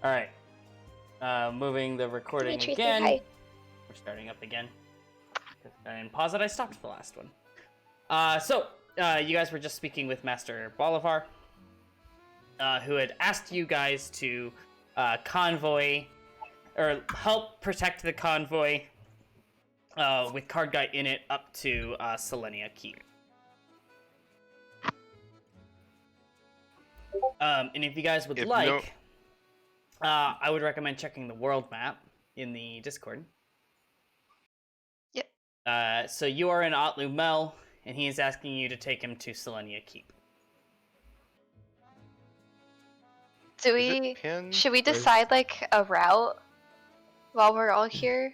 All right. Moving the recording Dimitri, say again. hi. We're starting up again. And pause it. I stopped the last one. You guys were just speaking with Master Bolivar, who had asked you guys to convoy or help protect the convoy with Card Guy in it up to Selenia Keep. And if you guys would I would recommend checking the world map in the Discord. Yep. So you are in Otlu Mel, and he is asking you to take him to Selenia Keep. Should we decide like a route while we're all here?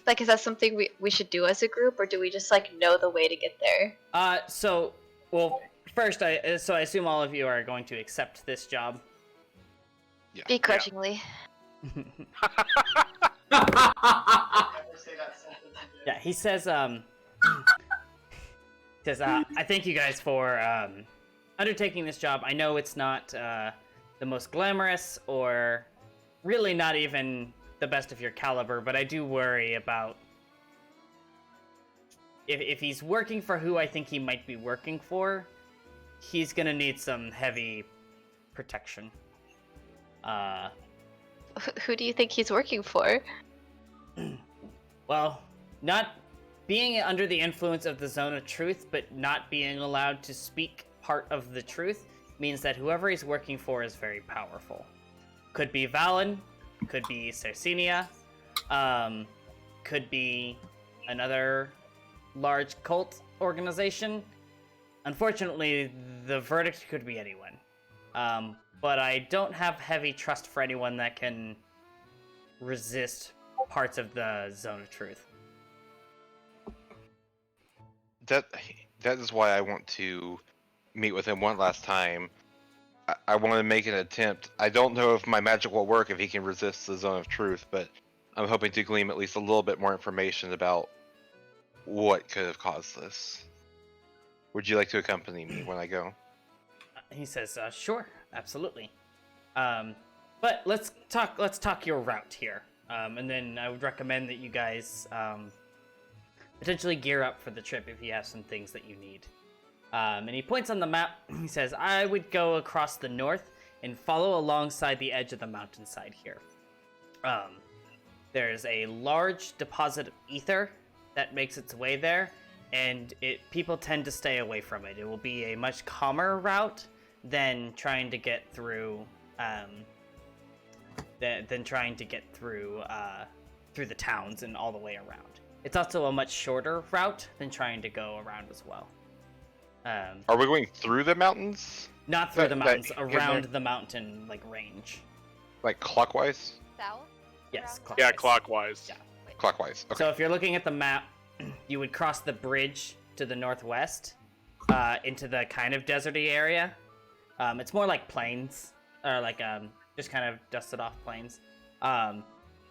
Like, is that something we should do as a group, or do we just like know the way to get there? First, I assume all of you are going to accept this job. Yeah. Begrudgingly. Yeah, he says, I thank you guys for undertaking this job. I know it's not the most glamorous or really not even the best of your caliber, but I do worry about if he's working for who I think he might be working for, he's gonna need some heavy protection. Who do you think he's working for? Well, not being under the influence of the Zone of Truth, but not being allowed to speak part of the truth means that whoever he's working for is very powerful. Could be Valen, could be Cercinia, could be another large cult organization. Unfortunately, the verdict could be anyone. But I don't have heavy trust for anyone that can resist parts of the Zone of Truth. That is why I want to meet with him one last time. I want to make an attempt. I don't know if my magic will work if he can resist the Zone of Truth, but I'm hoping to glean at least a little bit more information about what could have caused this. Would you like to accompany me when I go? He says, sure, absolutely. But let's talk your route here. And then I would recommend that you guys potentially gear up for the trip if you have some things that you need. And he points on the map. He says, I would go across the north and follow alongside the edge of the mountainside here. There's a large deposit of ether that makes its way there, and people tend to stay away from it. It will be a much calmer route than trying to get through through the towns and all the way around. It's also a much shorter route than trying to go around as well. Are we going through the mountains? Not through the mountains, around the mountain range. Like clockwise? South? Yes, clockwise. Yeah, clockwise. Yeah. Clockwise. Okay. So if you're looking at the map, you would cross the bridge to the northwest into the kind of deserty area. It's more like plains, or like just kind of dusted off plains.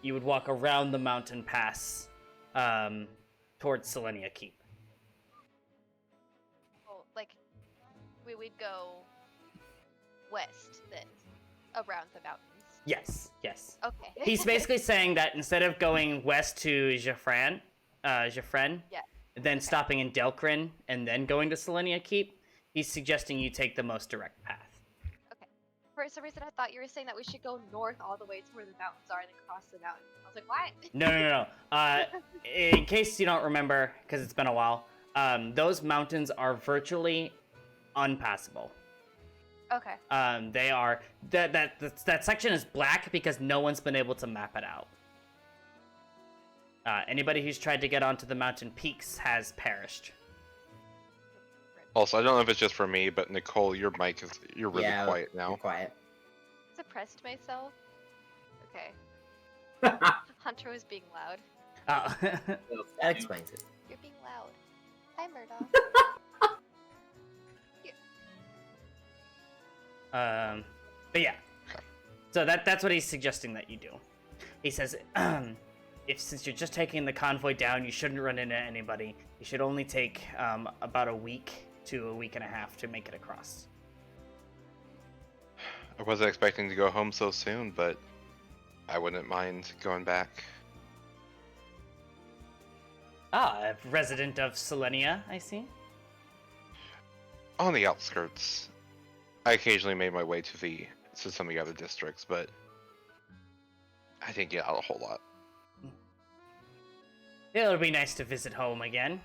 You would walk around the mountain pass towards Selenia Keep. Oh, like we would go west then, around the mountains. Yes. Okay. He's basically saying that instead of going west to Jafren, Yeah. then stopping in Delcrin and then going to Selenia Keep, he's suggesting you take the most direct path. For some reason, I thought you were saying that we should go north all the way to where the mountains are and then cross the mountain. I was like, what? No. In case you don't remember, because it's been a while, those mountains are virtually unpassable. Okay. They are that section is black because no one's been able to map it out. Anybody who's tried to get onto the mountain peaks has perished. Also, I don't know if it's just for me, but Nicole, you're really quiet now. You're quiet. Suppressed myself. Okay. Hunter was being loud. Oh. Well, that explains it. You're being loud. Hi, Murdoch. But yeah. So that's what he's suggesting that you do. He says, since you're just taking the convoy down, you shouldn't run into anybody. You should only take about a week to a week and a half to make it across. I wasn't expecting to go home so soon, but I wouldn't mind going back. Ah, a resident of Selenia, I see. On the outskirts. I occasionally made my way to some of the other districts, but I didn't get out a whole lot. It'll be nice to visit home again.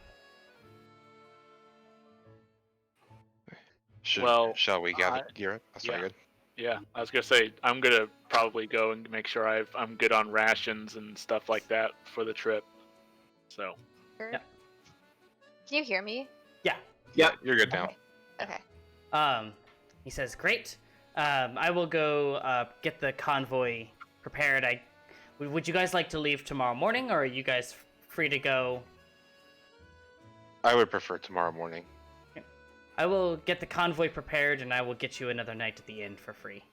Shall we gear up? Oh, sorry, yeah. good. Yeah, I was gonna say I'm gonna probably go and make sure I'm good on rations and stuff like that for the trip. So Yeah. Can you hear me? Yeah. You're good now. Okay. He says, "Great. I will go get the convoy prepared. Would you guys like to leave tomorrow morning, or are you guys free to go?" I would prefer tomorrow morning. I will get the convoy prepared, and I will get you another night at the inn for free.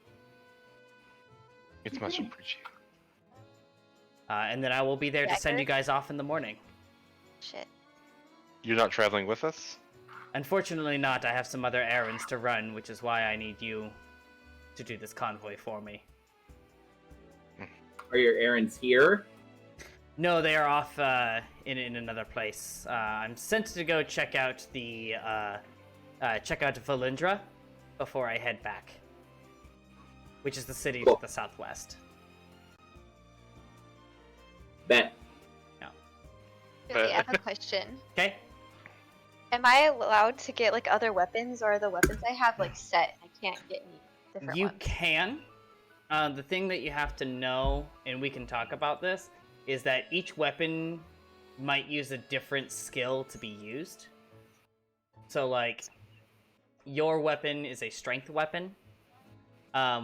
It's much appreciated. And then I will be there to send you guys off in the morning. Shit. You're not traveling with us? Unfortunately not. I have some other errands to run, which is why I need you to do this convoy for me. Are your errands here? No, they are off in another place. I'm sent to go check out the Valindra before I head back, which is the city to the southwest. Bet. Really, I have a question. Okay. Am I allowed to get like other weapons, or are the weapons I have like set? I can't get any different You ones. can. The thing that you have to know, and we can talk about this, is that each weapon might use a different skill to be used. So, like, your weapon is a strength weapon,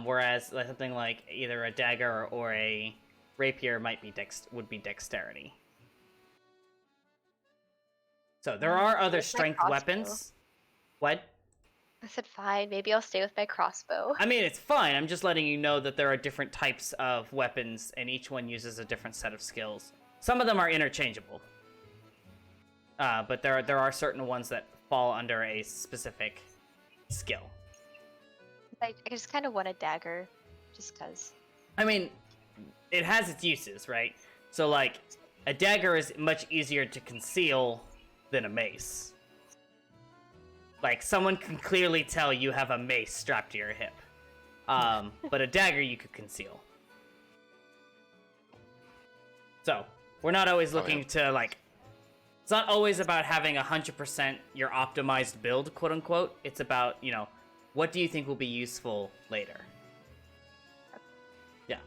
whereas something like either a dagger or a rapier might be would be dexterity. So there are other Where's my strength crossbow? weapons. What? I said fine. Maybe I'll stay with my crossbow. I mean, it's fine. I'm just letting you know that there are different types of weapons, and each one uses a different set of skills. Some of them are interchangeable, but there are certain ones that fall under a specific skill. I just kind of want a dagger, just cause. I mean, it has its uses, right? So, like, a dagger is much easier to conceal than a mace. Like, someone can clearly tell you have a mace strapped to your hip. But a dagger you could conceal. So, we're not always looking to, like... It's not always about having 100% your optimized build, quote-unquote. It's about, you know, what do you think will be useful later? Yeah.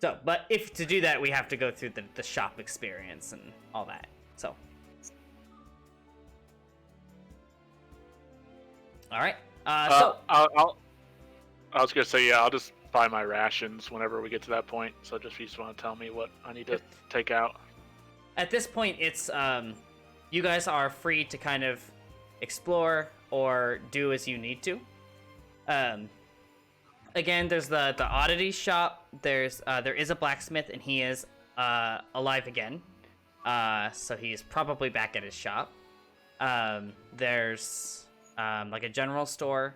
So, but if to do that, we have to go through the shop experience and all that. So... All right. So I was gonna say, yeah, I'll just buy my rations whenever we get to that point. So just if you just want to tell me what I need to take out. at this point, it's you guys are free to kind of explore or do as you need to. Again, there's the oddity shop. There is a blacksmith, and he is alive again. So he's probably back at his shop. There's like a general store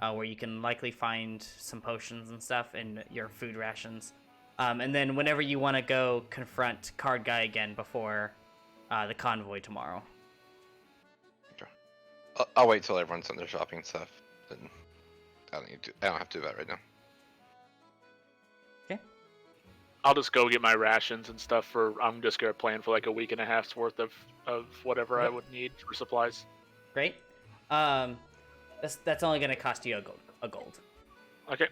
where you can likely find some potions and stuff and your food rations. And then whenever you want to go confront Card Guy again before the convoy tomorrow. I'll wait till everyone's done their shopping stuff. Then I don't have to do that right now. Okay. I'll just go get my rations and stuff I'm just gonna plan for like a week and a half's worth of whatever I would need for supplies. Great. That's only going to cost you a gold. Okay.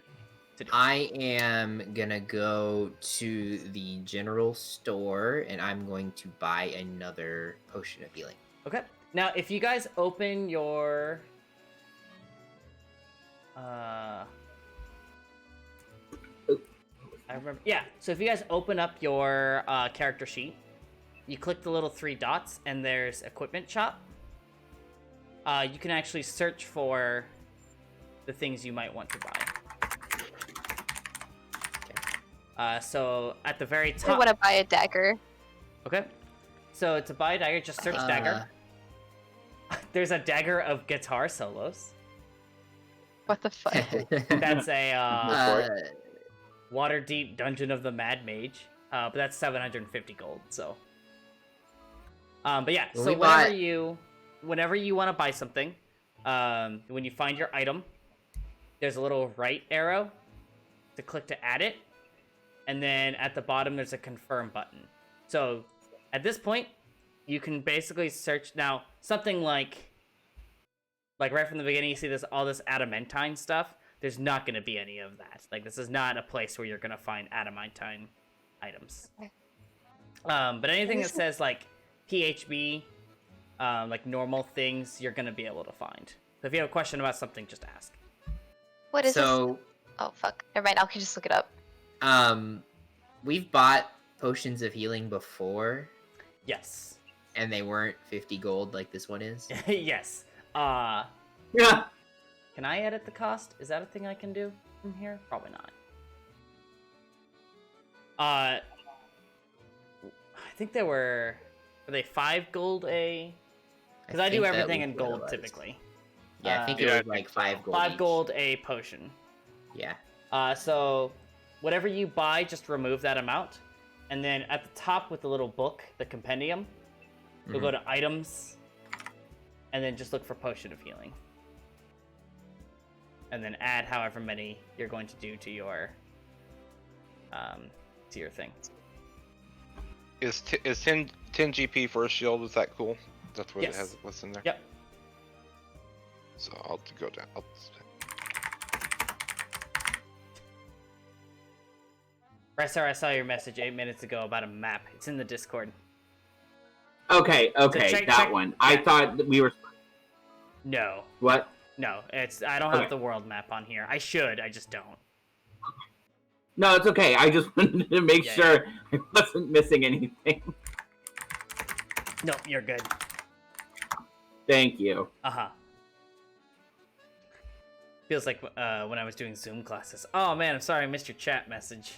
To do. I am gonna go to the general store and I'm going to buy another potion of healing. Okay. Now, if you guys open your I remember. Yeah. So if you guys open up your character sheet, you click the little 3 dots, and there's equipment shop. You can actually search for the things you might want to buy. Okay. So at the very I top. want to buy a dagger. Okay. So to buy a dagger, just search dagger. There's a dagger of guitar solos. What the fuck? That's a Waterdeep Dungeon of the Mad Mage. But that's 750 gold. So, but yeah. Well, So we bought- whenever you want to buy something, when you find your item, there's a little right arrow to click to add it, and then at the bottom there's a confirm button. So at this point, you can basically search now something like right from the beginning. You see all this adamantine stuff. There's not going to be any of that. Like, this is not a place where you're going to find adamantine items. But anything that says like PHB, like normal things, you're going to be able to find. So if you have a question about something, just ask. What is this? So, Oh fuck. Never mind. I can just look it up. we've bought potions of healing before, Yes. and they weren't 50 gold like this one is. Yes. Yeah. Can I edit the cost? Is that a thing I can do from here? Probably not. I think were they 5 gold a? Because I do think that everything was in what it gold was. typically. Yeah, I think Yeah, it I was think like so. 5 gold. 5 each. gold a potion. Yeah. So whatever you buy, just remove that amount, and then at the top with the little book, the compendium, you'll Mhm. go to items, and then just look for potion of healing, and then add however many you're going to do to your thing. Is 10 GP for a shield? Is that cool? That's what Yes. it has. What's in there? Yep. So I'll go down. Rysar, I saw your message 8 minutes ago about a map. It's in the Discord. Okay, check- that check- one. I thought that we were. No, What? no, I don't have Okay. the world map on here. I should, I just don't. No, it's okay. I just wanted to make Yeah, sure I wasn't missing anything. No, you're good. Thank you. Uh-huh. Feels like when I was doing Zoom classes. Oh man, I'm sorry I missed your chat message.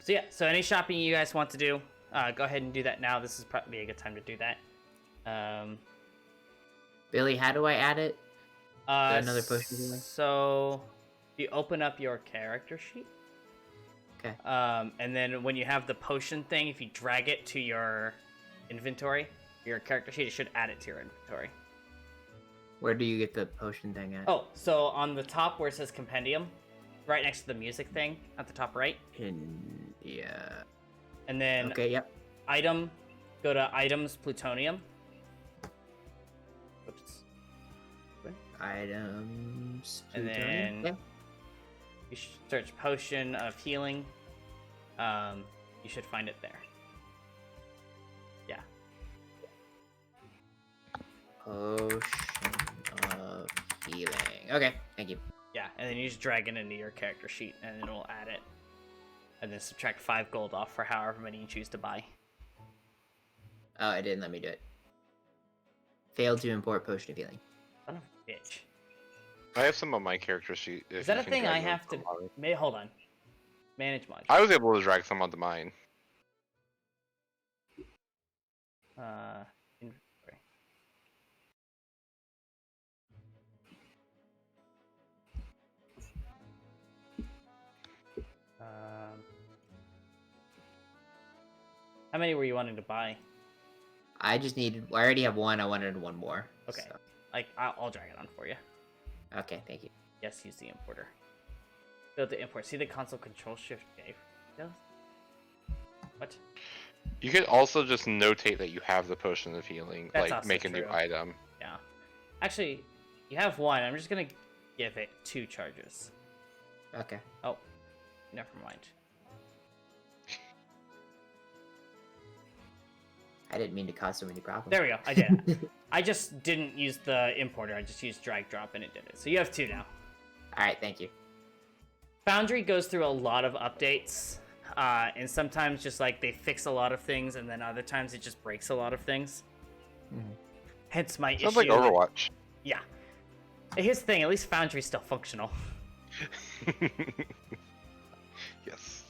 So yeah, so any shopping you guys want to do, go ahead and do that now. This is probably a good time to do that. Billy, how do I add it? Another potion of healing? So you open up your character sheet. Okay. And then when you have the potion thing, if you drag it to your inventory, your character sheet, it should add it to your inventory. Where do you get the potion thing at? Oh, so on the top where it says compendium, right next to the music thing at the top right, Yeah. and then Okay, yep. item, go to items plutonium. Oops. Items. And plutonium? then- You should search potion of healing. You should find it there. Yeah. Potion of healing. Okay, thank you. Yeah, and then you just drag it into your character sheet, and it'll add it. And then subtract 5 gold off for however many you choose to buy. Oh, it didn't let me do it. Failed to import potion of healing. Son of a bitch. I have some on my character sheet. Is that a thing I have to... Hold on. Manage module. I was able to drag some onto mine. Inventory. How many were you wanting to buy? I just needed. I already have one. I wanted one more. Okay. so- Like, I'll drag it on for you. Okay, thank you. Yes, use the importer. Go to import. See the console control shift J. Yes. What? You could also just notate that you have the potion of healing, That's like also make a new true. item. Yeah. Actually, you have one. I'm just gonna give it 2 charges. Okay. Oh, never mind. I didn't mean to cause so many problems. There we go. I did. I just didn't use the importer. I just used drag drop and it did it. So you have 2 now. All right, thank you. Foundry goes through a lot of updates, and sometimes just like they fix a lot of things, and then other times it just breaks a lot of things. Mhm. Hence my Sounds issue. like Overwatch. Yeah. Here's the thing. At least Foundry's still functional. Yes.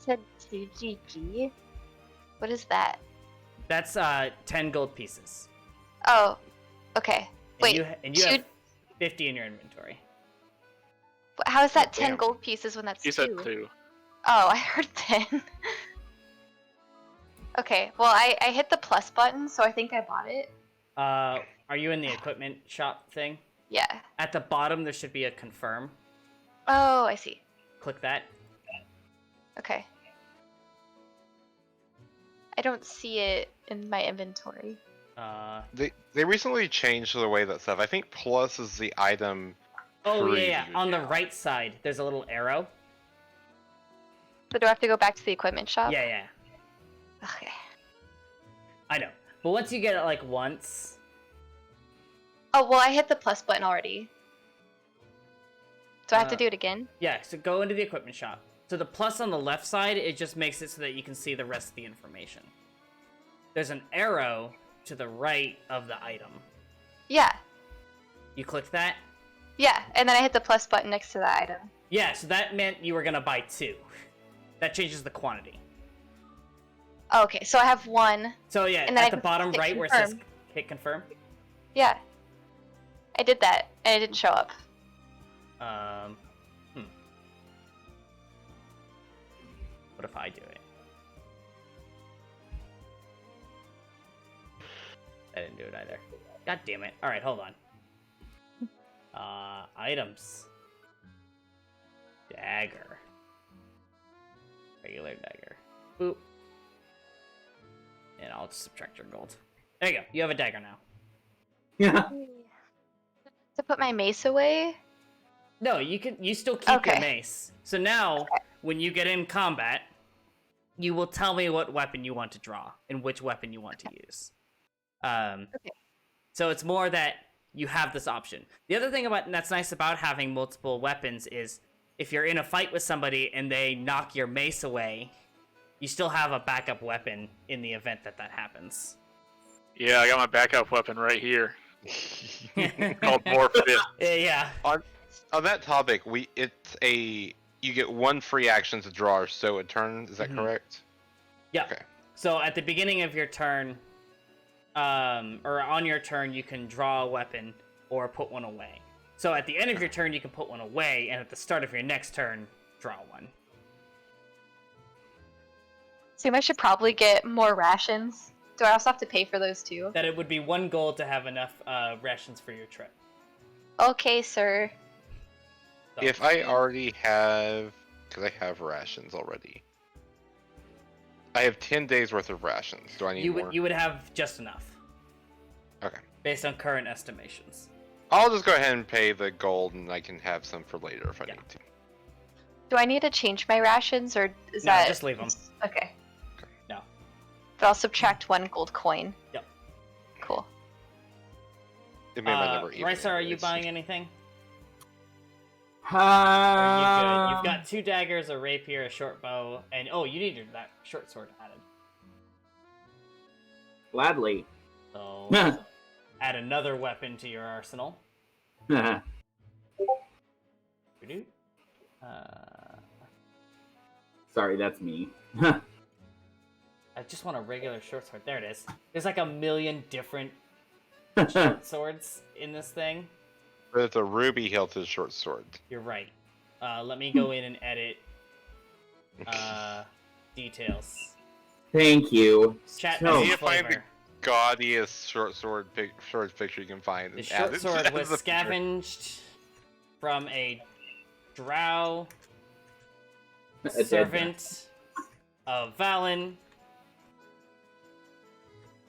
Said 2GG. What is that? That's 10 gold pieces. Oh, okay. Wait, and you two- have 50 in your inventory. how is that 10 Damn. gold pieces when that's He 2? said 2. Oh, I heard 10. Okay, well, I hit the plus button, so I think I bought it. Are you in the equipment shop thing? Yeah. At the bottom, there should be a confirm. Oh, I see. Click that. Okay. I don't see it in my inventory. They recently changed the way that stuff. I think plus is the item. Oh yeah, yeah. preview On the now. right side, there's a little arrow. So do I have to go back to the equipment shop? Yeah, yeah. Okay. I know. But once you get it like once, Oh, well, I hit the plus button already. Do I have to do it again? yeah. So go into the equipment shop. So the plus on the left side, it just makes it so that you can see the rest of the information. There's an arrow to the right of the item. Yeah. You click that. Yeah, and then I hit the plus button next to the item. Yeah. So that meant you were gonna buy 2. That changes the quantity. Oh, okay, so I have 1. So yeah, And then at I the can bottom hit right where it says confirm. hit confirm. Yeah. I did that, and it didn't show up. What if I do it? I didn't do it either. God damn it. Alright, hold on. Items. Dagger. Regular dagger. Boop. And I'll just subtract your gold. There you go. You have a dagger now. Yeah. To put my mace away? No, you still keep your Okay. mace. So now, when you get in combat, you will tell me what weapon you want to draw and which weapon you want to use. Okay. So it's more that you have this option. The other thing that's nice about having multiple weapons is if you're in a fight with somebody and they knock your mace away, you still have a backup weapon in the event that happens. Yeah, I got my backup weapon right here. Called Morph Fist. Yeah. On that topic, you get 1 free action to draw or so a turn. Is that Mhm. correct? Yeah. Okay. So at the beginning of your turn, or on your turn, you can draw a weapon or put one away. So at the end of your turn, you can put one away, and at the start of your next turn, draw one. So I should probably get more rations. Do I also have to pay for those too? That it would be 1 gold to have enough rations for your trip. Okay, sir. So, If I already have, because I have rations already, I have 10 days worth of rations. Do I need more? you would have just enough Okay. based on current estimations. I'll just go ahead and pay the gold, and I can have some for later if I Yeah. need to. Do I need to change my rations, or is No, that... just leave them. Okay. No. But I'll subtract 1 gold coin. Yep. Cool. It made my number even. Risa, are you anyways. buying anything? Or are you good? You've Um, got 2 daggers, a rapier, a short bow, and oh, you need that short sword added. Gladly. So add another weapon to your arsenal. Doo-doo. Sorry, that's me. I just want a regular short sword. There it is. There's like a million different short swords in this thing. But it's a ruby hilted short sword. You're right. Let me go in and edit details. Thank you. Chat So- as You find flavor. Gaudiest short sword picture you can find. The and short add it sword as was a picture. scavenged from a drow A dead servant of Valen.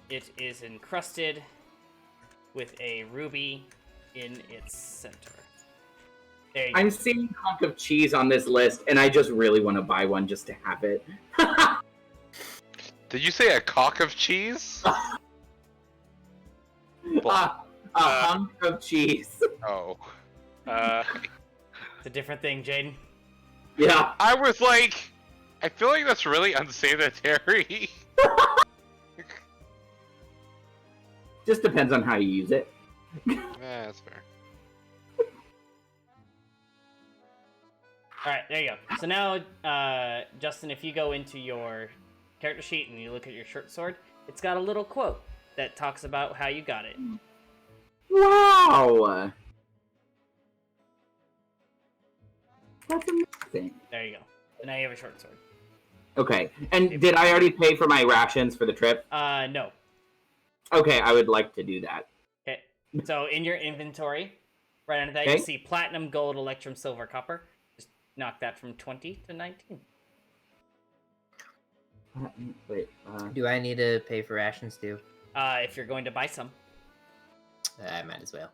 It is encrusted with a ruby in its center. There you go. I'm seeing hunk of cheese on this list, and I just really want to buy one just to have it. Did you say a cock of cheese? A hunk of cheese. Oh. It's a different thing, Jaden. Yeah. I was like, I feel like that's really unsanitary. Just depends on how you use it. Yeah, that's fair. Alright, there you go. So now, Justin, if you go into your character sheet and you look at your short sword, it's got a little quote that talks about how you got it. Wow! That's amazing. There you go. And now you have a short sword. Okay, and did I already pay for my rations for the trip? No. Okay, I would like to do that. Okay. So in your inventory, right under that, Okay. you see platinum, gold, electrum, silver, copper. Just knock that from 20 to 19. Wait, Do I need to pay for rations too? If you're going to buy some. I might as well.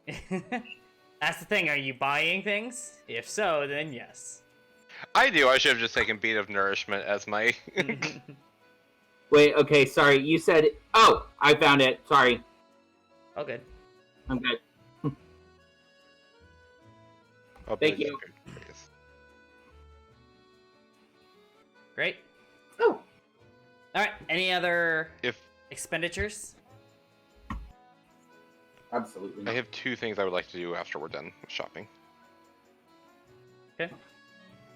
That's the thing. Are you buying things? If so, then yes. I do. I should have just taken Bead of Nourishment as my. wait, okay, sorry, you said... Oh, I found it, sorry. Oh, good. I'm good. Oh, Thank Bead you. of Nourishment. Great. Oh, All right. Any other If expenditures? absolutely. I have two things I would like to do after we're done with shopping. Okay.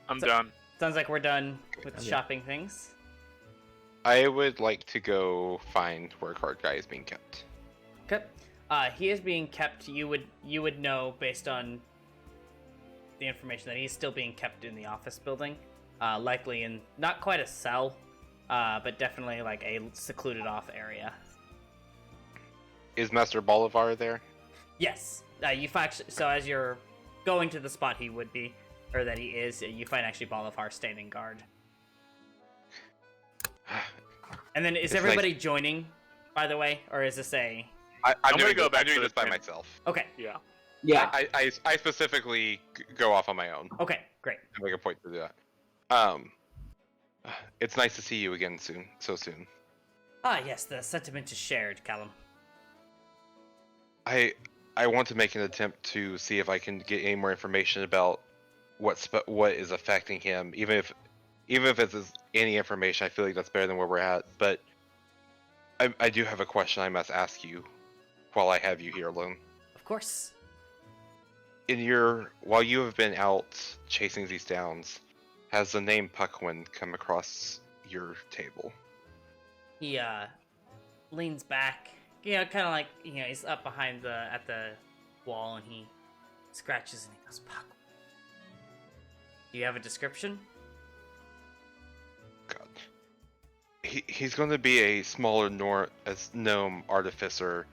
I'm So- done. Sounds like we're done with the Yeah. shopping things. I would like to go find where Card Guy is being kept. Okay. He is being kept. You would know based on the information that he's still being kept in the office building, likely in not quite a cell, but definitely like a secluded off area. Is Master Bolivar there? Yes. You find so as you're going to the spot he would be, or that he is, you find actually Bolivar standing guard. And then is It's everybody joining, by the way, or is this a? I'm gonna doing go this, back I'm doing to this the by tent. myself. Okay. Yeah. Yeah, I specifically go off on my own. Okay. Great. I make a point to do that. It's nice to see you again so soon. Ah, yes. The sentiment is shared, Callum. I want to make an attempt to see if I can get any more information about what is affecting him, even if it's any information. I feel like that's better than where we're at. But I do have a question I must ask you while I have you here alone. Of course. While you have been out chasing these downs, has the name Puckwin come across your table? He leans back, kind of like he's up behind at the wall, and he scratches and he goes, "Puck." Do you have a description? God. He's going to be a smaller gnome artificer.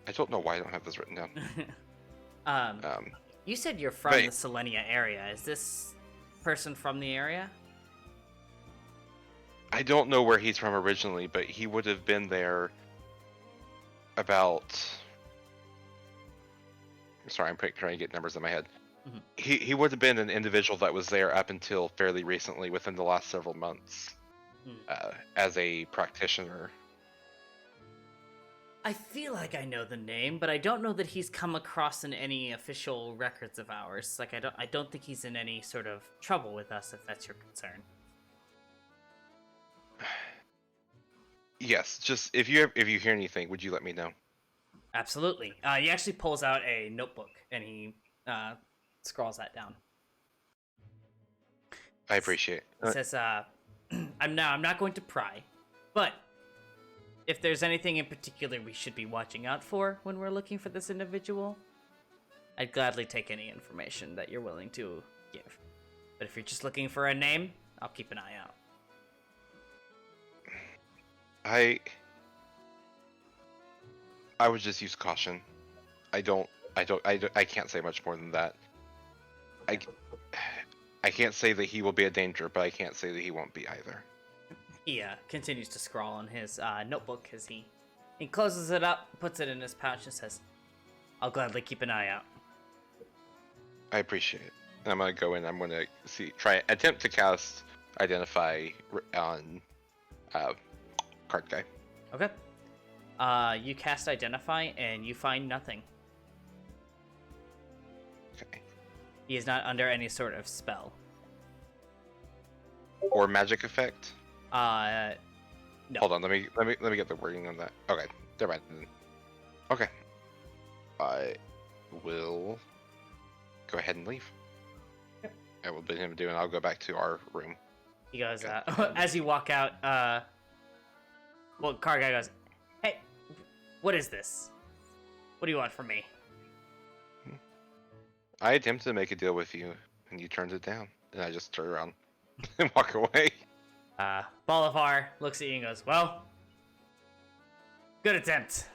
I don't know why I don't have this written down. You said you're from Right. the Selenia area. Is this person from the area? I don't know where he's from originally, but he would have been there about. Sorry, I'm trying to get numbers in my head. Mhm. He would have been an individual that was there up until fairly recently, within the last several months, as a practitioner. I feel like I know the name, but I don't know that he's come across in any official records of ours. Like I don't think he's in any sort of trouble with us, if that's your concern. Yes, just if you hear anything, would you let me know? Absolutely. He actually pulls out a notebook and he scrawls that down. I appreciate He it. says, I'm not going to pry, but if there's anything in particular we should be watching out for when we're looking for this individual, I'd gladly take any information that you're willing to give. But if you're just looking for a name, I'll keep an eye out. I would just use caution. I can't say much more than that. I can't say that he will be a danger, but I can't say that he won't be either. He continues to scrawl on his notebook as he closes it up, puts it in his pouch, and says, I'll gladly keep an eye out. I appreciate it. And I'm gonna go in. I'm gonna attempt to cast Identify on Card Guy. Okay. You cast Identify, and you find nothing. Okay. He is not under any sort of spell. Or magic effect. No. Hold on. Let me get the wording on that. Okay. Never mind. Okay. I will go ahead and leave. Yep. I will bid him adieu, and I'll go back to our room. He goes, as you walk out, well, car guy goes, "Hey, what is this? What do you want from me?" I attempted to make a deal with you, and you turned it down. And I just turn around and walk away. Bolivar looks at you and goes, "Well, good attempt."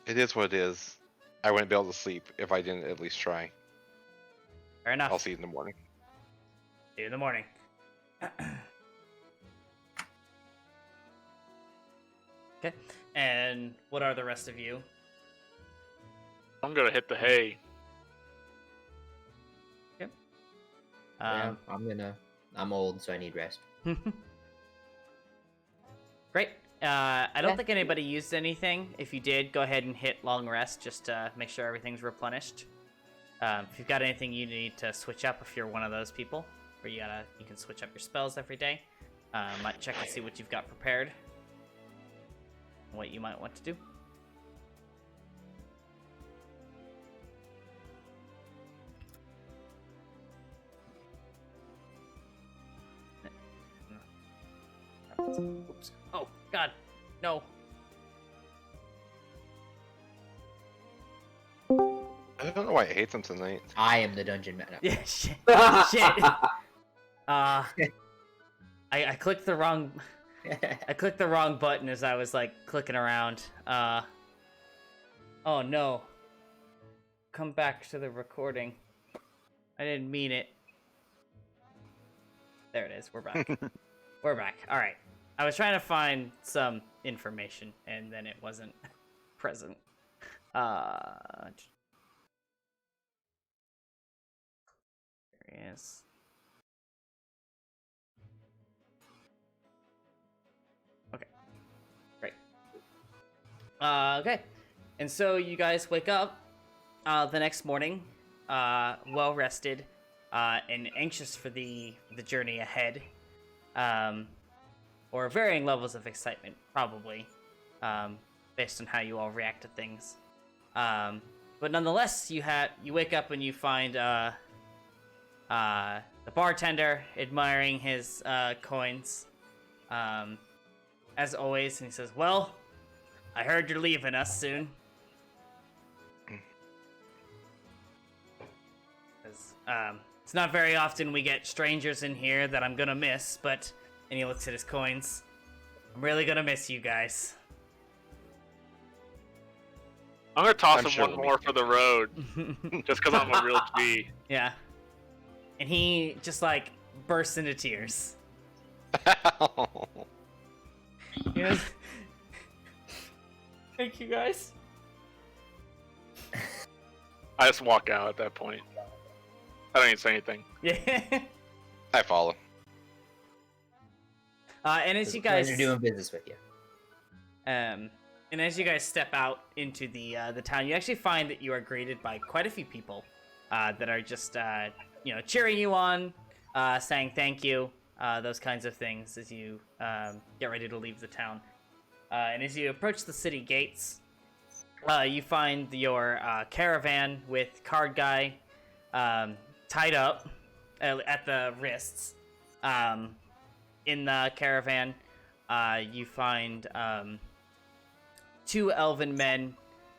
It is what it is. I wouldn't be able to sleep if I didn't at least try. Fair enough. I'll see you in the morning. See you in the morning. Okay. And what are the rest of you? I'm gonna hit the hay. Yeah, I'm old, so I need rest. Great. I don't think anybody used anything. If you did, go ahead and hit long rest just to make sure everything's replenished. If you've got anything you need to switch up, if you're one of those people, where you can switch up your spells every day. Might check and see what you've got prepared, and what you might want to do. Oops. Oh God, no. I don't know why I hate them tonight. I am the dungeon man. Yeah, shit. Shit. I clicked the wrong. I clicked the wrong button as I was like clicking around. Oh no. Come back to the recording. I didn't mean it. There it is. We're back. We're back. All right. I was trying to find some information and then it wasn't present. There he is. Okay. Great. Okay. And so you guys wake up the next morning, well rested, and anxious for the journey ahead. Or varying levels of excitement, probably, based on how you all react to things. But nonetheless, you wake up and you find the bartender admiring his coins, as always, and he says, "Well, I heard you're leaving us soon." It's not very often we get strangers in here that I'm gonna miss, but... And he looks at his coins. "I'm really gonna miss you guys." I'm gonna toss I'm him sure one we'll more be for the road, just because I'm a real G. Yeah. And he just, like, bursts into tears. He goes, "Thank you, guys." I just walk out at that point. I don't even say anything. Yeah. I follow. And as It's you a pleasure guys... doing business with you. And as you guys step out into the town, you actually find that you are greeted by quite a few people that are just cheering you on, saying thank you, those kinds of things as you get ready to leave the town. And as you approach the city gates, you find your caravan with Card Guy tied up at the wrists. In the caravan, you find 2 elven men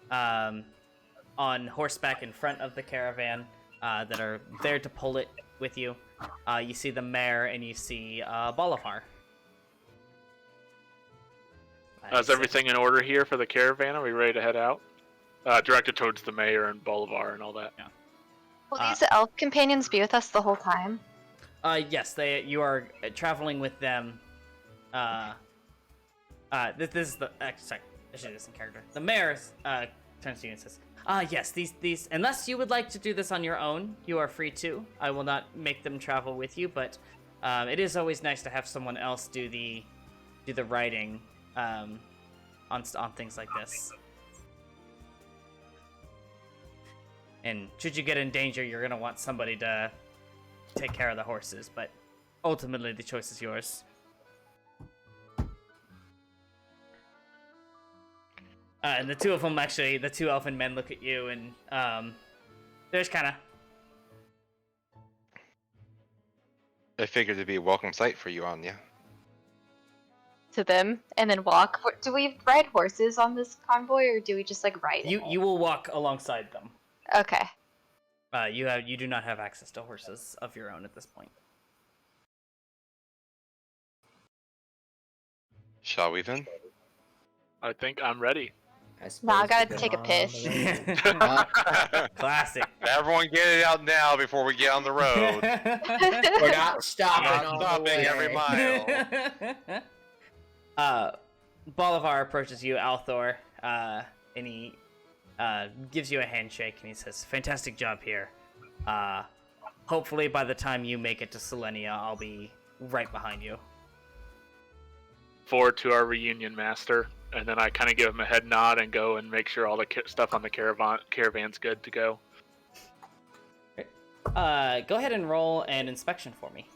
on horseback in front of the caravan that are there to pull it with you. You see the mayor and you see Bolivar. Is everything in order here for the caravan? Are we ready to head out? Directed towards the mayor and Bolivar and all that. Yeah. Will these elf companions be with us the whole time? Yes, you are traveling with them. This is the sorry, I should do this in character. The mayor turns to you and says, yes, these unless you would like to do this on your own, you are free to. I will not make them travel with you, but it is always nice to have someone else do the writing on things like this. And should you get in danger, you're gonna want somebody to take care of the horses, but ultimately the choice is yours. And the 2 of them, actually, the 2 elfin men look at you and they're just kind of... I figured it'd be a welcome sight for you, Anya. To them and then walk. Do we ride horses on this convoy, or do we just like ride? You will walk alongside them. Okay. You do not have access to horses of your own at this point. Shall we then? I think I'm ready. Nah, I suppose gotta we're take a on piss. the road. Classic. Everyone get it out now before we get on the road. We're not stopping Not on the stopping way. every mile. Bolivar approaches you, Althor, and he gives you a handshake, and he says, "Fantastic job here. Hopefully by the time you make it to Selenia, I'll be right behind you." Forward to our reunion, Master. And then I kind of give him a head nod and go and make sure all the stuff on the caravan's good to go. Go ahead and roll an inspection for me.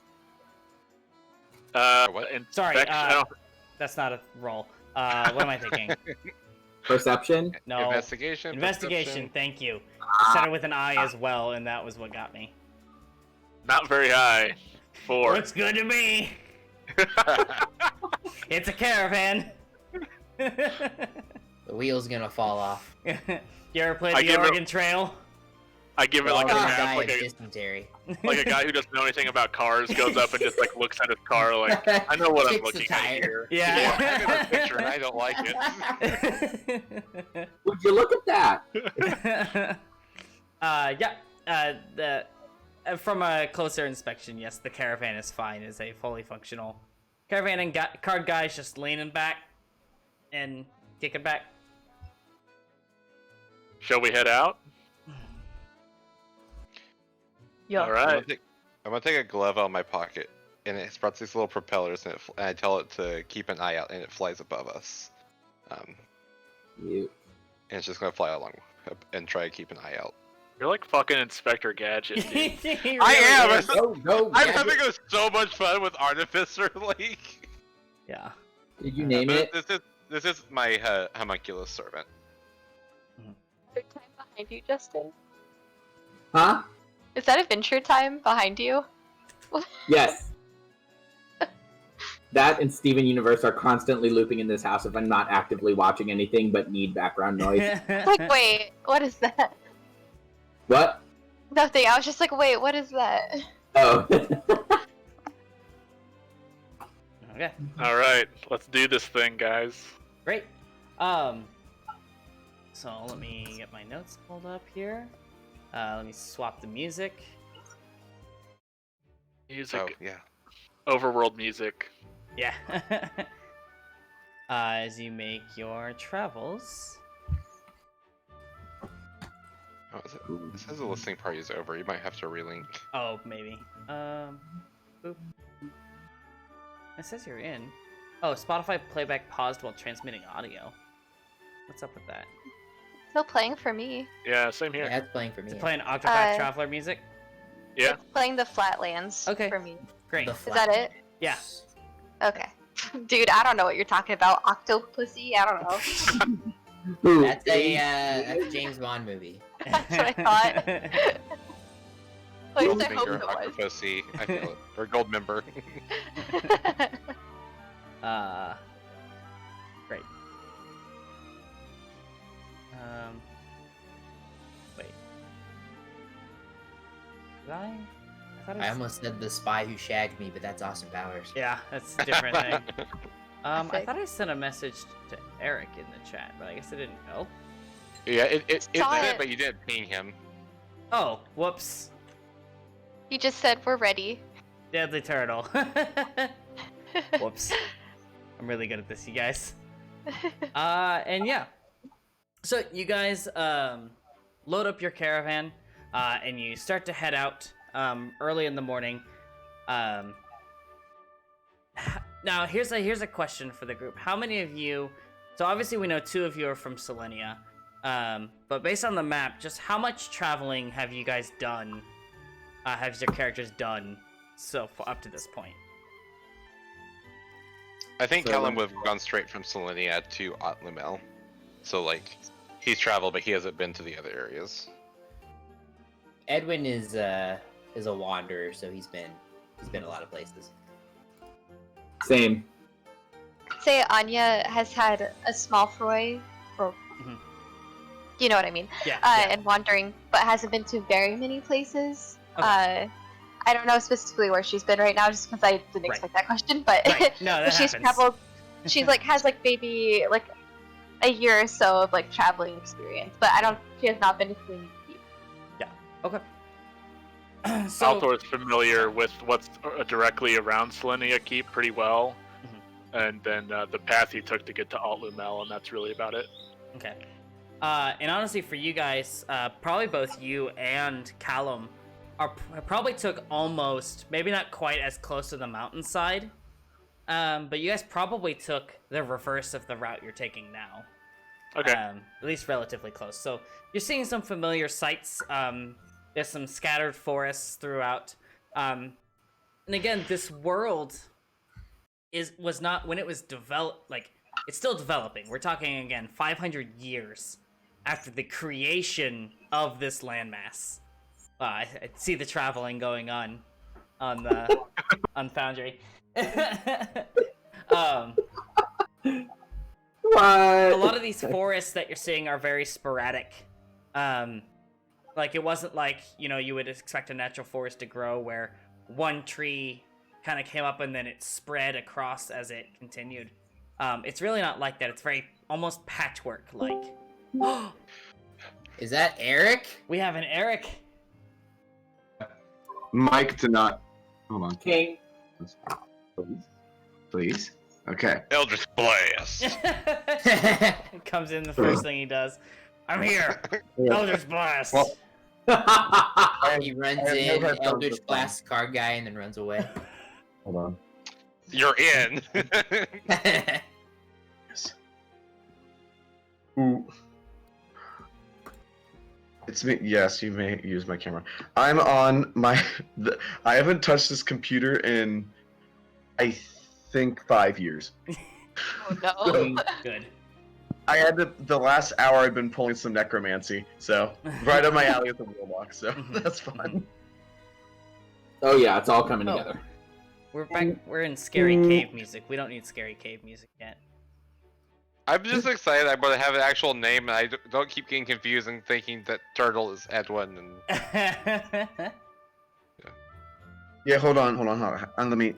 What? Sorry, inspection- I don't- that's not a roll. What am I thinking? Perception? No. Investigation. Investigation, thank you. I said it with an I as well, and that was what got me. not very high. 4. Looks good to me. It's a caravan. The wheel's gonna fall off. You ever played I the give it- Oregon Trail? I give it like a Or map, die like of a, dysentery. like a guy who doesn't know anything about cars goes up and just like looks at his car like, I know what I'm Kicks the looking at tire. here. Yeah, I got a Yeah. picture and I don't like it. Would you look at that? From a closer inspection, yes, the caravan is fine. It's a fully functional caravan, and card guy's just leaning back and kicking back. Shall we head out? Yeah. All I'm right. gonna take a glove out of my pocket, and it's got these little propellers, and I tell it to keep an eye out, and it flies above us. And You. it's just gonna fly along and try to keep an eye out. You're like fucking Inspector Gadget, dude. He I am! is. Go, I'm Gadget. having so much fun with Artificer Lake. Yeah. Did you name it? This is my homunculus servant. Adventure time behind you, Justin. Huh? Is that Adventure Time behind you? Yes. That and Steven Universe are constantly looping in this house if I'm not actively watching anything but need background noise. Like, wait, what is that? What? Nothing. I was just like, wait, what is that? Oh. Okay. All right, let's do this thing, guys. Great. So let me get my notes pulled up here. Let me swap the music. Music, Oh yeah. overworld music. Yeah. As you make your travels. Oh, is it? It says the listening party is over. You might have to relink. Oh, maybe. Boop. It says you're in. Oh, Spotify playback paused while transmitting audio. What's up with that? Still playing for me. Yeah, same Yeah, here. that's playing for me. Is it playing Octopath Uh, Traveler music? Yeah. It's playing the Flatlands Okay. for me. Great. The Is that it? Yeah. Okay. Dude, I don't know what you're talking about. Octopussy? I don't know. Ooh, That's that's a James Bond movie. That's what I thought. At least I hope Goldfinger, it was. Octopussy, I feel it. Or gold member. Great. Wait. Did I thought I almost said the spy who shagged me, but that's Austin Powers. Yeah, that's a different thing. I Classic. thought I sent a message to Eric in the chat, but I guess it didn't go. Yeah, it Saw did, it. but you didn't ping him. Oh, whoops. You just said we're ready. Deadly turtle. Whoops. I'm really good at this, you guys. And yeah. So you guys load up your caravan and you start to head out early in the morning. Now here's a question for the group. How many of you? So obviously we know 2 of you are from Selenia, but based on the map, just how much traveling have you guys done? Have your characters done so far up to this point? I think So- Callum would have gone straight from Selenia to Otlimel. So, like, he's traveled, but he hasn't been to the other areas. Edwin is a wanderer, so he's been He's been a lot of places. Same. Say Anya has had a small Froy, or Mhm. you know what I mean, Yeah. and wandering, but hasn't been to very many places. Okay. I don't know specifically where she's been right now, just because I didn't Right. expect that question. But Right. No, that she's happens. traveled. She's like has like maybe like a year or so of like traveling experience, but I don't. She has not been to Queen Keep. Okay. So Althor is familiar with what's directly around Selenia Keep pretty well, and then the path he took to get to Alt Lumel, and that's really about it. okay. And honestly, for you guys, probably both you and Callum probably took almost, maybe not quite as close to the mountainside, but you guys probably took the reverse of the route you're taking now. Okay. At least relatively close. So you're seeing some familiar sights. There's some scattered forests throughout. And again, this world was not when it was developed. Like it's still developing. We're talking again 500 years after the creation of this landmass. I see the traveling going on the on Foundry. What? A lot of these forests that you're seeing are very sporadic. Like it wasn't like, you would expect a natural forest to grow where one tree kind of came up and then it spread across as it continued. It's really not like that. It's very almost patchwork like. Is that Eric? We have an Eric. Mike to not. Hold on. King. Please. Okay. Eldritch Blast. Comes in the first thing he does. I'm here. Eldritch Blast. Well- He runs I have no in, headphones Eldritch this time. blasts card guy, and then runs away. Hold on. You're in. Yes. Ooh. It's me. Yes, you may use my camera. I'm on my. I haven't touched this computer in, I think, 5 years. Oh no. Good. I had the last hour. I've been pulling some necromancy, so right up my alley with the warlock. So Mhm. that's fun. Oh yeah, it's all coming Oh. together. We're back. We're in scary cave music. We don't need scary cave music yet. I'm just excited I'm going to have an actual name, and I don't keep getting confused and thinking that Turtle is Edwin. And Yeah, hold on. And let me.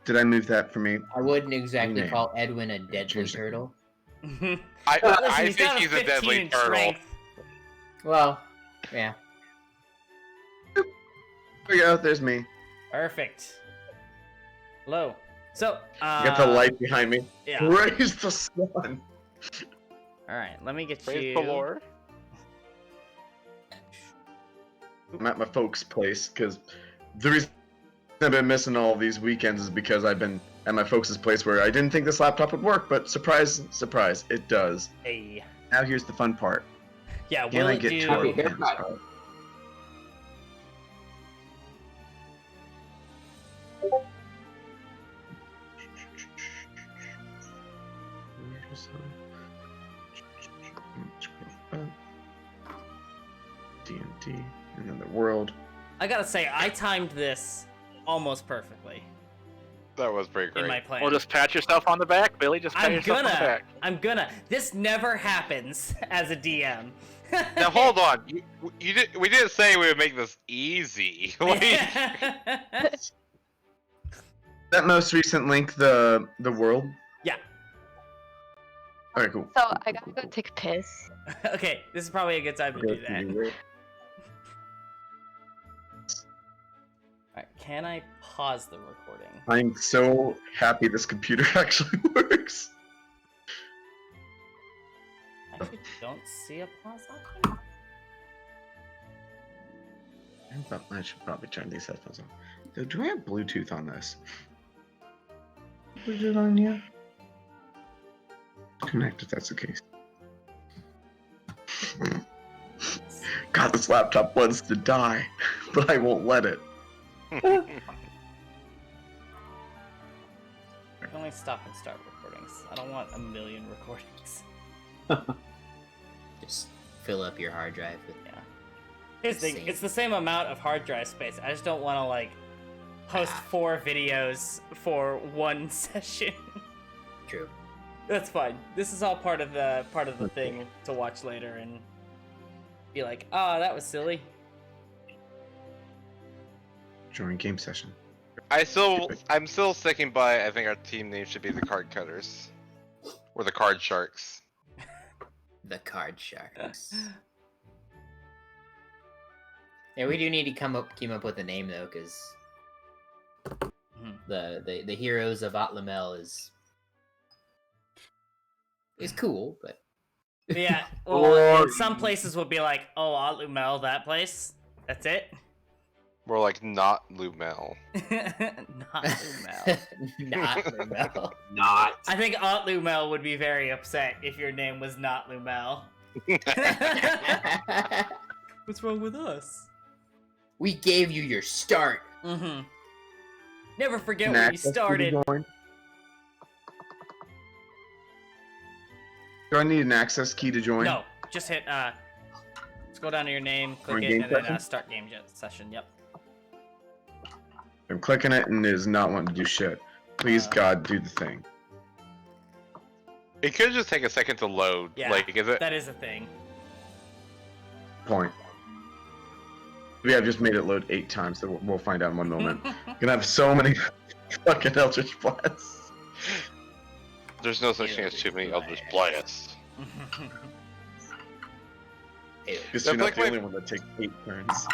Did I move that for me? I wouldn't exactly Name. call Edwin a deadly Change it. turtle. Listen, I he's think got he's a 15 deadly in turtle. strength. Well, yeah. There we go. There's me. Perfect. Hello. So, You got the light behind me. Yeah. Praise the sun. All right. Let me get Praise you. the Lord. I'm at my folks' place because the reason I've been missing all these weekends is because I've been at my folks' place where I didn't think this laptop would work, but surprise, surprise, it does. Hey. Now here's the fun part. Yeah. Can Will I it get do? Toro Happy hands haircut. out? D&D, another world. I gotta say, I timed this almost perfectly That was pretty in great. my plan. Well, just pat yourself on the back, Billy. Just pat yourself on the back. I'm gonna. This never happens as a DM. Now hold on. We didn't say we would make this easy. That most recent link, the world. Yeah. All right, cool. So I gotta go take a piss. Okay, this is probably a good time to do that. Alright, can I pause the recording? I'm so happy this computer actually works. I actually don't see a pause option. I should probably turn these headphones on. Do I have Bluetooth on this? Bluetooth on here? Connect if that's the case. God, this laptop wants to die, but I won't let it. I can only stop and start recordings. I don't want a million recordings. Just fill up your hard drive with. Yeah. Here's the thing, it's the same amount of hard drive space. I just don't want to, like, post 4 videos for one session. True. That's fine. This is all part of the thing to watch later and be like, oh, that was silly. Join game session. I'm still sticking by. I think our team name should be the Card Cutters, or the Card Sharks. The Card Sharks. Yeah, we do need to come up with a name though, because the heroes of Otlamel is cool, but Yeah, well, some places would be like, oh, Lumel, that place. That's it. More like not Lumel. Not Lumel. not Lumel. Not. I think Aunt Lumel would be very upset if your name was not Lumel. What's wrong with us? We gave you your start. Mm-hmm. Never forget where you started. Do I need an access key to join? No, just hit, scroll down to your name, click Join it, game and then session? start game session, yep. I'm clicking it and it is not wanting to do shit. Please, God, do the thing. It could just take a second to load. Yeah, Like, is it? that is a thing. Point. We have just made it load 8 times, so we'll find out in one moment. Gonna have so many fucking Eldritch Blasts. There's no such thing as too many Eldritch Blasts. Because That's you're not like the my- only one that takes 8 turns.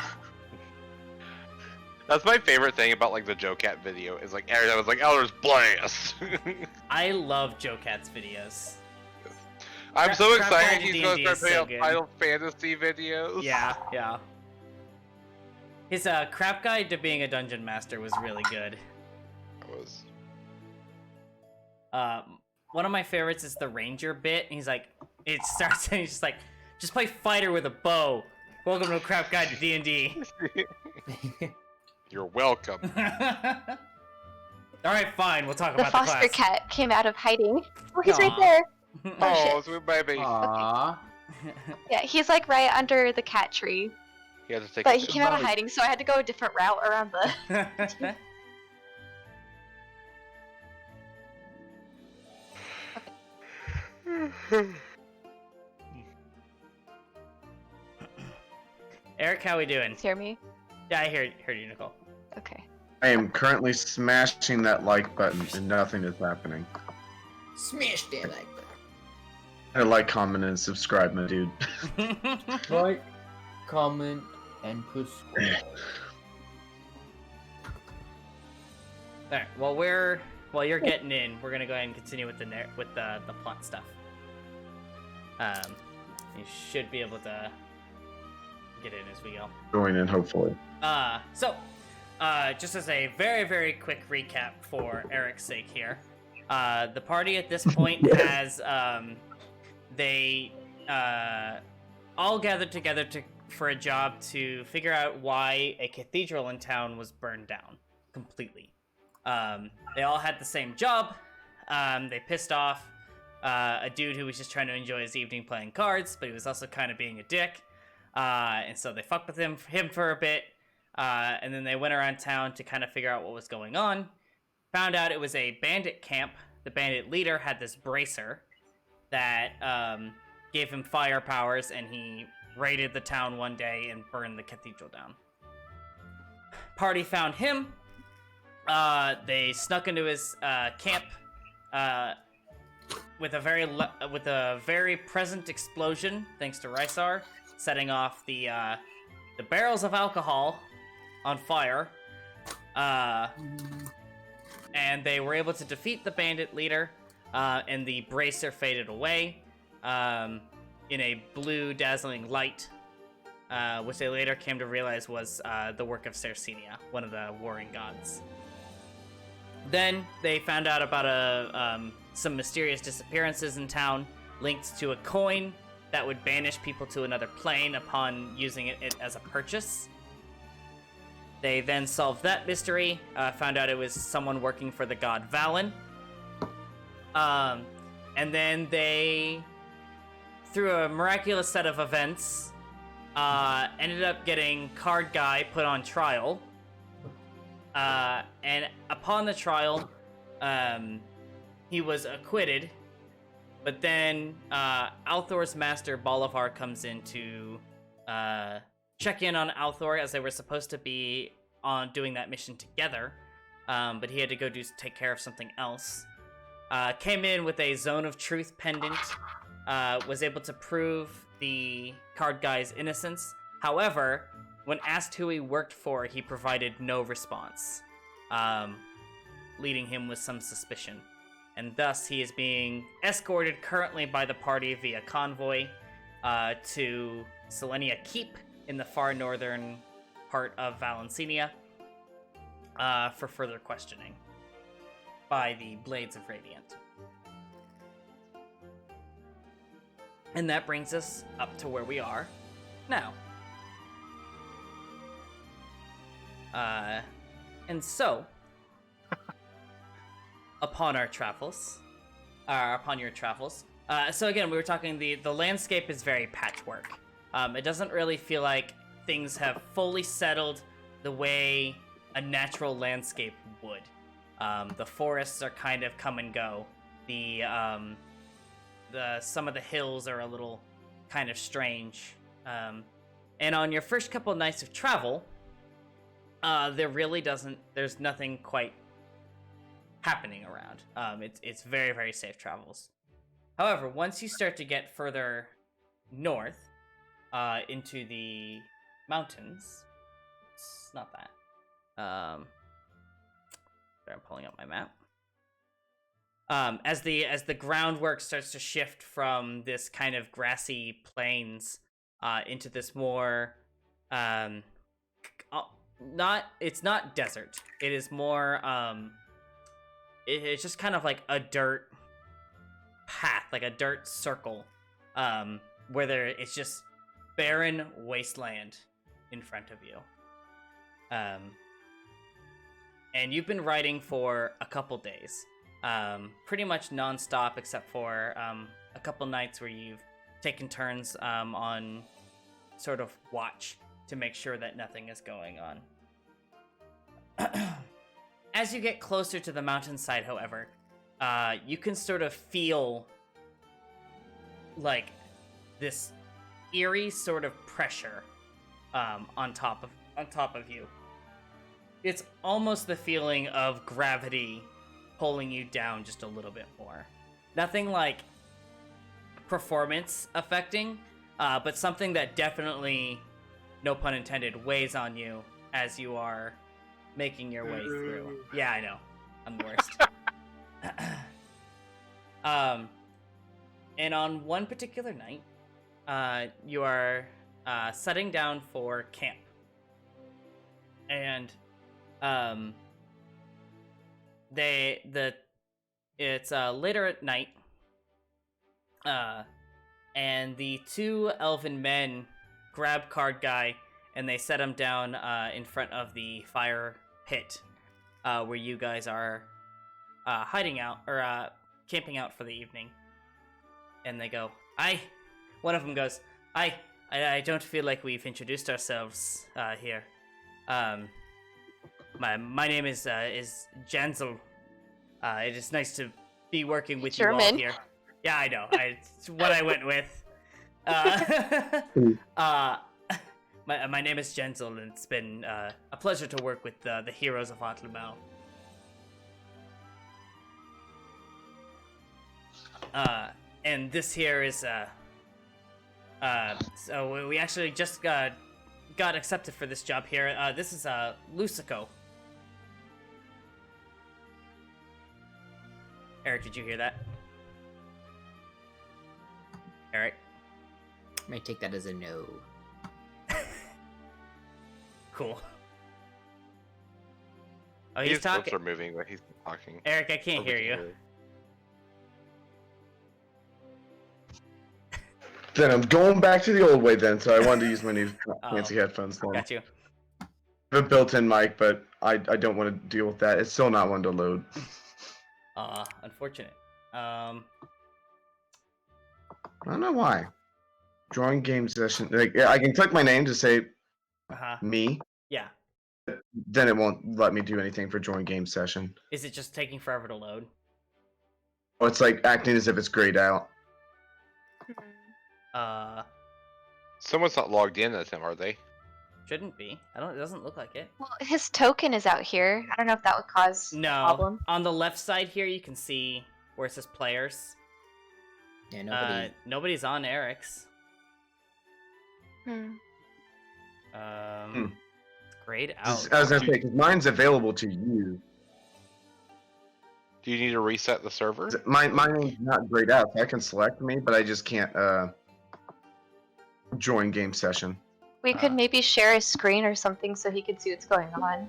That's my favorite thing about like the Joe Cat video is like every time I was like Eldritch Blast. I love Joe Cat's videos. I'm so Crap excited Guide he's to going D&D to is start so putting good. out Final Fantasy videos. Yeah, yeah. His crap guide to being a dungeon master was really good. It was. One of my favorites is the ranger bit. And he's like, it starts and he's just like, just play fighter with a bow. Welcome to Crap Guide to D&D. You're welcome. All right, fine. We'll talk The about the foster class. cat came out of hiding. Oh, he's right Aw. there. Oh, sweet baby. Aww. Yeah, he's like right under the cat tree. He had to take But a he came out of hiding, so I had to go a different route around the. Eric, how we doing? Hear me? Yeah, I heard you, Nicole. Okay. I am currently smashing that like button and nothing is happening. Smash that like button. I like, comment, and subscribe, my dude. Like, comment, and subscribe. All right. While you're getting in, we're gonna go ahead and continue with the plot stuff. You should be able to get in as we go. Join in, hopefully. Just as a very, very quick recap for Eric's sake here, the party at this point has they all gathered together for a job to figure out why a cathedral in town was burned down completely. They all had the same job. They pissed off a dude who was just trying to enjoy his evening playing cards, but he was also kind of being a dick. And so they fucked with him for a bit. And then they went around town to kind of figure out what was going on. Found out it was a bandit camp. The bandit leader had this bracer that gave him fire powers, and he raided the town one day and burned the cathedral down. Party found him. They snuck into his camp with a very present explosion, thanks to Rysar, setting off the barrels of alcohol on fire. And they were able to defeat the bandit leader, and the bracer faded away in a blue dazzling light, which they later came to realize was the work of Cercinia, one of the warring gods. Then they found out about some mysterious disappearances in town, linked to a coin that would banish people to another plane upon using it as a purchase. They then solved that mystery, found out it was someone working for the god Valen. And then they, through a miraculous set of events, ended up getting Card Guy put on trial. And upon the trial, he was acquitted. But then Althor's master Bolivar comes in to check in on Althor, as they were supposed to be on doing that mission together. But he had to go take care of something else. Came in with a Zone of Truth pendant. Was able to prove the card guy's innocence. However, when asked who he worked for, he provided no response, leading him with some suspicion. And thus, he is being escorted currently by the party via convoy to Selenia Keep in the far northern part of Valencinia for further questioning by the Blades of Radiant. And that brings us up to where we are now. And so, upon your travels, so again, we were talking, the landscape is very patchwork. It doesn't really feel like things have fully settled the way a natural landscape would. The forests are kind of come and go. Some of the hills are a little kind of strange. And on your first couple of nights of travel, there's nothing quite happening around. It's very, very safe travels. However, once you start to get further north, into the mountains, it's not that. I'm pulling up my map. As the groundwork starts to shift from this kind of grassy plains into this more it's not desert. It is more it's just kind of like a dirt path, like a dirt circle, where it's just barren wasteland in front of you. And you've been riding for a couple days. Pretty much non-stop, except for a couple nights where you've taken turns on sort of watch to make sure that nothing is going on. As you get closer to the mountainside, however, you can sort of feel like this eerie sort of pressure on top of you. It's almost the feeling of gravity pulling you down just a little bit more. Nothing like performance affecting, but something that definitely, no pun intended, weighs on you as you are making your way through. Yeah, I know. I'm the worst. And on one particular night, you are setting down for camp. And it's later at night, and the two elven men grab Card Guy and they set him down in front of the fire pit, where you guys are hiding out or camping out for the evening. And they go, one of them goes, I don't feel like we've introduced ourselves here. My name is Jansel. It is nice to be working with you all German. here. Yeah, I know. It's what I went with. My name is Jansel, and it's been a pleasure to work with the heroes of Atlumel. And this here is so we actually just got accepted for this job here. This is Lucico. Eric, did you hear that? Eric? I might take that as a no. Cool. Oh, he's His lips talking. are moving, but he's talking. Eric, I can't hear you. Then I'm going back to the old way then, so I wanted to use my new fancy headphones then. Got you. I have a built-in mic, but I don't want to deal with that. It's still not one to load. Unfortunate. I don't know why. Drawing game session. Like, yeah, I can click my name to say Uh-huh. me. Yeah. then it won't let me do anything for join game session. Is it just taking forever to load? Oh, it's like acting as if it's grayed out. Uh, Someone's not logged in as him, are they? shouldn't be. I don't. It doesn't look like it. Well, his token is out here. I don't know if that would cause a No. problem. On the left side here, you can see where it says players. Yeah, nobody. Nobody's on Eric's. Hmm. It's grayed out. I was gonna say, because mine's available to you. Do you need to reset the server? My name's not grayed out, so I can select me, but I just can't join game session. We could maybe share a screen or something so he could see what's going on.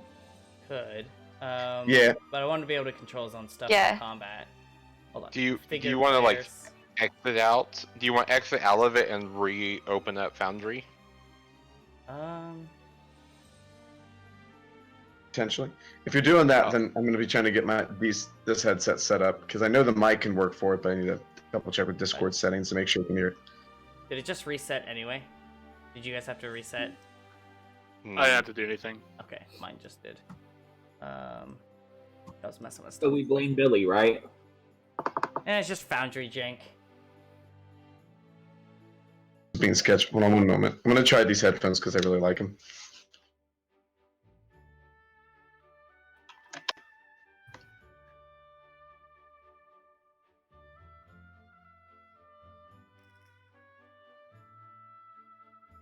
Could. Yeah. But I want to be able to control his own stuff Yeah. in combat. Hold on. Do you Figure want to like players. exit out? Do you want to exit out of it and reopen up Foundry? Potentially. If you're doing that, Oh. then I'm gonna be trying to get this headset set up because I know the mic can work for it, but I need to double check with Discord settings to make sure you can hear it. Did it just reset anyway? Did you guys have to reset? Hmm. I didn't have to do anything. Okay, mine just did. I was messing with So stuff. we blame Billy, right? And it's just Foundry jank. It's being sketched. Hold on one moment. I'm gonna try these headphones because I really like them.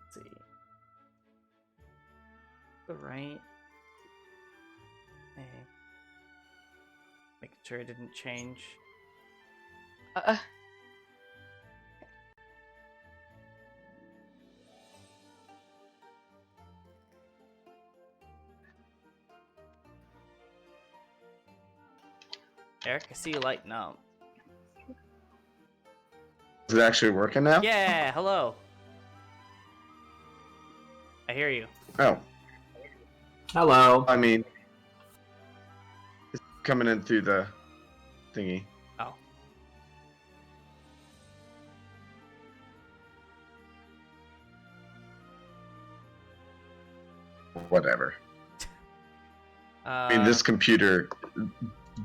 Let's see. The right. Okay. Making sure it didn't change. Uh, Eric, I see you lighting up. Is it actually working now? Yeah, hello. I hear you. Oh, Hello. I mean, it's coming in through the thingy. Oh. Whatever. I mean, Uh, this computer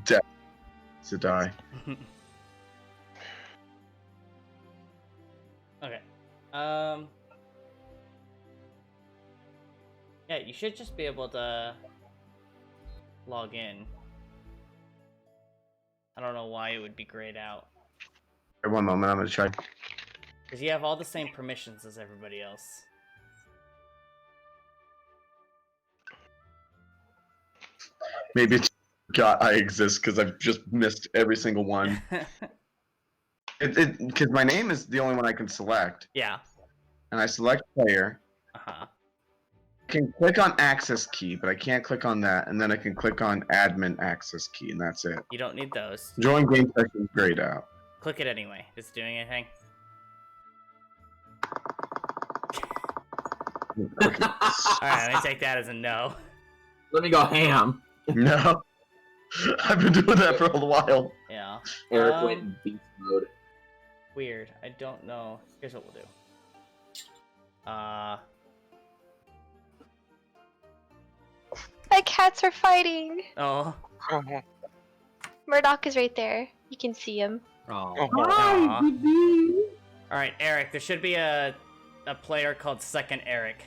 definitely needs to die. Okay. Yeah, you should just be able to log in. I don't know why it would be grayed out. Wait, one moment, I'm gonna try. Because you have all the same permissions as everybody else. Maybe it's got I exist because I've just missed every single one. Because my name is the only one I can select, Yeah. and I select player. Uh-huh. I can click on access key, but I can't click on that, and then I can click on admin access key, and that's it. You don't need those. Join game session grayed out. Click it anyway. Is it doing anything? Alright, let me take that as a no. Let me go ham. No, I've been doing that for a while. Yeah. Eric went in beast mode. Weird. I don't know. Here's what we'll do. my cats are fighting. Oh. Murdoch is right there. You can see him. Oh, Aw. Alright, Eric, there should be a player called Second Eric.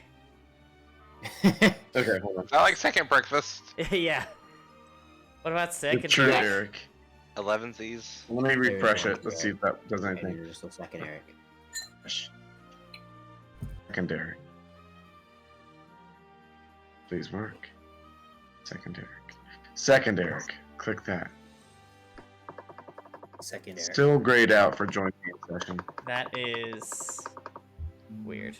Okay, hold on. I like second breakfast. Yeah. What about The Second true Eric? Eric. 11Z's. Let me refresh There we it. go. Let's see if that does maybe anything. you're just a second, Eric. Secondary. Please work. Secondary. Second Eric. Click that. Second, Eric. Still grayed out for joint game session. That is weird.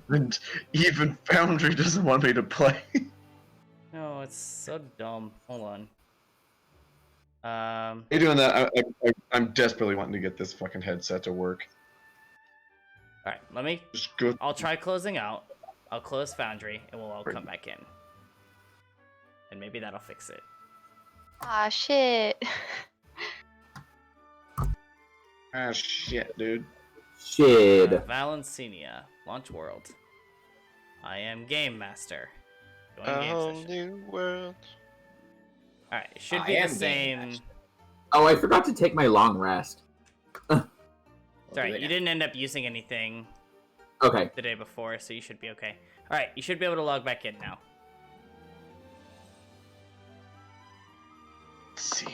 And even Foundry doesn't want me to play. No, it's so dumb. Hold on. You're doing that. I'm desperately wanting to get this fucking headset to work. Alright, let me. Just go. I'll try closing out. I'll close Foundry, and we'll all come back in. And maybe that'll fix it. Ah, shit. Ah, shit, dude. Shit. Valencinia, launch world. I am Game Master. Join A game whole session. new world. Alright, it should I be the am game same. session. Oh, I forgot to take my long rest. We'll Sorry, do it you now. didn't end up using anything Okay. the day before, so you should be okay. Alright, you should be able to log back in now. Let's see.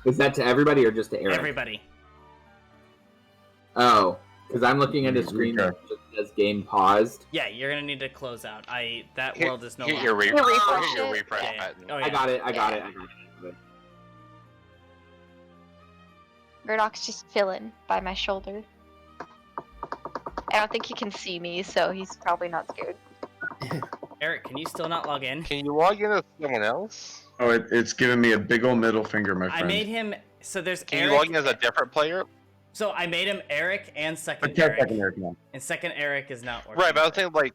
Is that to everybody or just to Eric? Everybody. Oh, because I'm looking at a screen that just says game paused. Yeah, you're gonna need to close out. That Hit- world is no hit longer. your Can you refresh hit your it? refresh Yeah, yeah. button. Oh, yeah. I got it. I got Yeah. it. Murdoch's just filling by my shoulder. I don't think he can see me, so he's probably not scared. Eric, can you still not log in? Can you log in as someone else? Oh, it's giving me a big old middle finger, my I friend. made him. So there's Can Eric. you log in as a different player? So I made him Eric and But second check Eric. second Eric now. And second Eric is not working. Right, but I was saying like,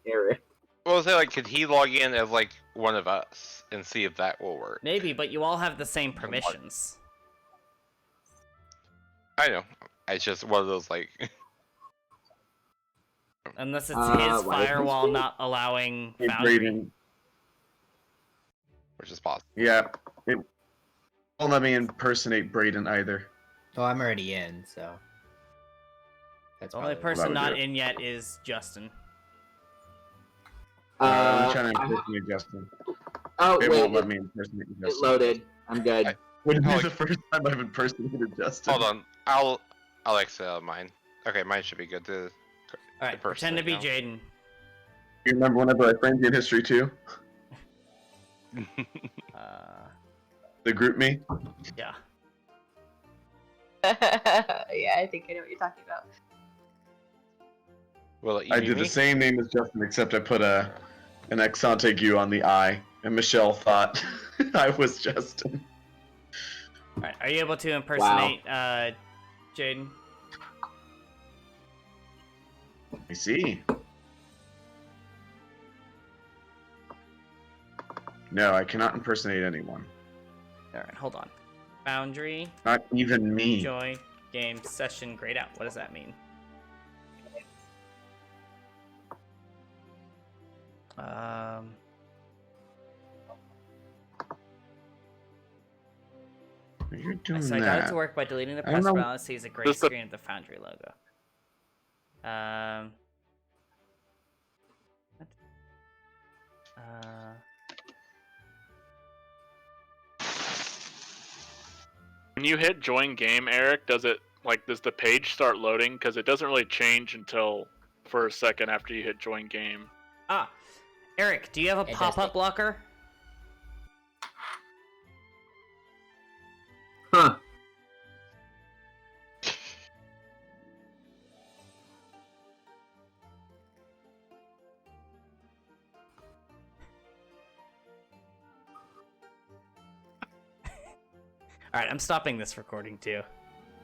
Eric. well, I was saying like, could he log in as like one of us and see if that will work? Maybe, but you all have the same permissions. I know. It's just one of those like. Unless it's why his is firewall this- not allowing Hey, Foundry. Brayden. Which is possible. Yeah. It won't let me impersonate Brayden either. Oh, I'm already in, so. That's The only probably- person would not do it. in yet is Justin. I'm trying to I- impersonate Justin. oh It wait, won't let it, me impersonate it Justin. loaded. I'm good. I- Wouldn't be Oh, the first time I've impersonated Justin. Hold on. I'll exit out of mine. Okay, mine should be good to. Alright, pretend to be impersonate Jaden. You remember whenever I framed you in history too? now. The group me? Yeah. Yeah, I think I know what you're talking about. Will it I you did me? the same name as Justin, except I put an accent aigu on the I, and Michelle thought I was Justin. Alright, are you able to impersonate Jaden? I see. No, I cannot impersonate anyone. Alright, hold on. Foundry, Not even me. join, game, session, grayed out. What does that mean? You're doing So I got it that. to work by deleting the I don't know- password. Let's see, it's a gray Does the- screen of the Foundry logo. What? When you hit join game, Eric, does the page start loading? Because it doesn't really change until for a second after you hit join game. Eric, do you have a It does pop-up take- blocker? Huh. Alright, I'm stopping this recording too.